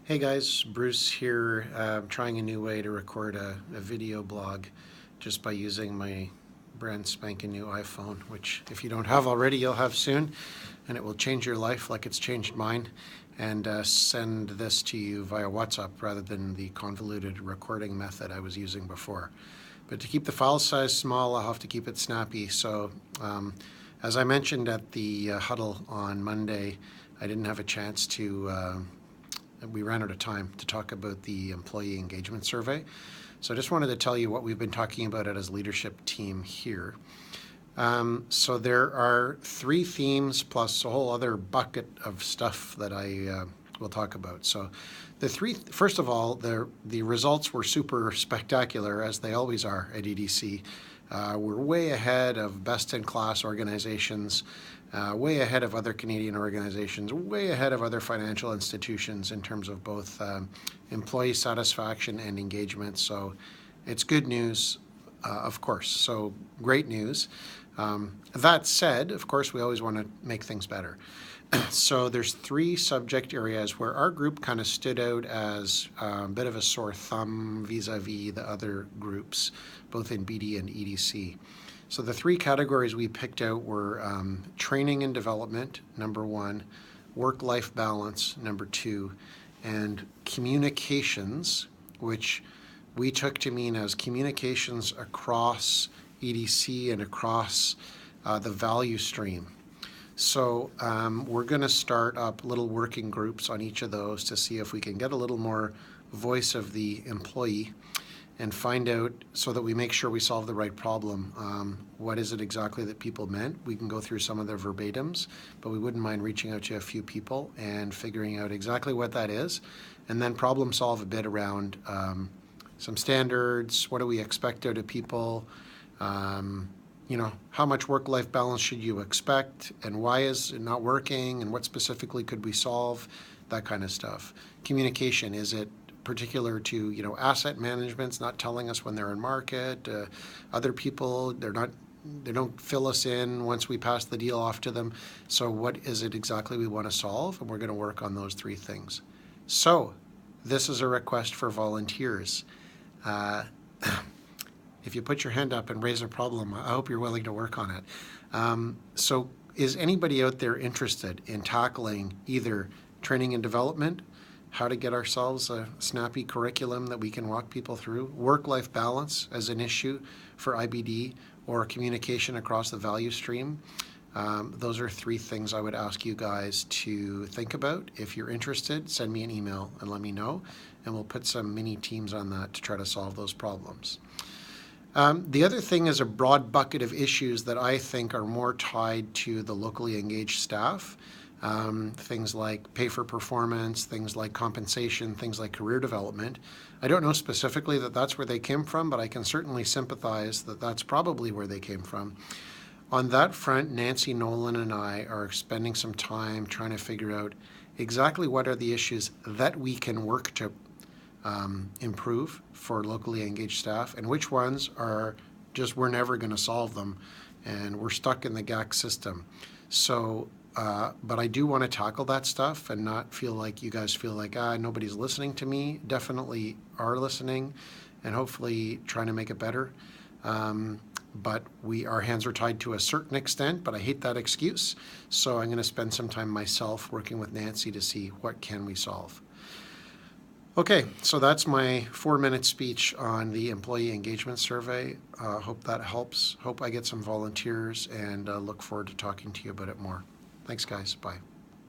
Hey guys, Bruce here, trying a new way to record a video blog just by using my brand spanking new iPhone, which if you don't have already, you'll have soon, and it will change your life like it's changed mine, and send this to you via WhatsApp rather than the convoluted recording method I was using before. But to keep the file size small, I'll have to keep it snappy. So as I mentioned at the huddle on Monday, I didn't have a chance to we ran out of time to talk about the employee engagement survey. So I just wanted to tell you what we've been talking about as leadership team here. So there are 3 themes plus a whole other bucket of stuff that I will talk about. So first of all, the results were super spectacular, as they always are at EDC. We're way ahead of best-in-class organizations, way ahead of other Canadian organizations, way ahead of other financial institutions in terms of both employee satisfaction and engagement. So it's good news, of course. So great news. That said, of course, we always want to make things better. So there's 3 subject areas where our group kind of stood out as a bit of a sore thumb vis-a-vis the other groups, both in BD and EDC. So the 3 categories we picked out were training and development, number 1, work-life balance, number 2, and communications, which we took to mean as communications across EDC and across the value stream. So we're going to start up little working groups on each of those to see if we can get a little more voice of the employee and find out, so that we make sure we solve the right problem. What is it exactly that people meant? We can go through some of their verbatims, but we wouldn't mind reaching out to a few people and figuring out exactly what that is, and then problem solve a bit around some standards. What do we expect out of people? How much work-life balance should you expect, and why is it not working, and what specifically could we solve? That kind of stuff. Communication, is it particular to asset management's not telling us when they're in market? Other people, they don't fill us in once we pass the deal off to them. So what is it exactly we want to solve? And we're going to work on those 3 things. So this is a request for volunteers. If you put your hand up and raise a problem, I hope you're willing to work on it. So is anybody out there interested in tackling either training and development, how to get ourselves a snappy curriculum that we can walk people through, work-life balance as an issue for IBD, or communication across the value stream? Those are 3 things I would ask you guys to think about. If you're interested, send me an email and let me know, and we'll put some mini teams on that to try to solve those problems. The other thing is a broad bucket of issues that I think are more tied to the locally engaged staff. Things like pay for performance, things like compensation, things like career development. I don't know specifically that that's where they came from, but I can certainly sympathize that that's probably where they came from. On that front, Nancy Nolan and I are spending some time trying to figure out exactly what are the issues that we can work to improve for locally engaged staff, and which ones are just we're never going to solve them and we're stuck in the GAC system. So but I do want to tackle that stuff and not feel like you guys feel like nobody's listening to me. Definitely are listening, and hopefully trying to make it better. But our hands are tied to a certain extent, but I hate that excuse. So I'm going to spend some time myself working with Nancy to see what can we solve. Okay, so that's my 4-minute speech on the employee engagement survey. Hope that helps. Hope I get some volunteers, and look forward to talking to you about it more. Thanks, guys. Bye.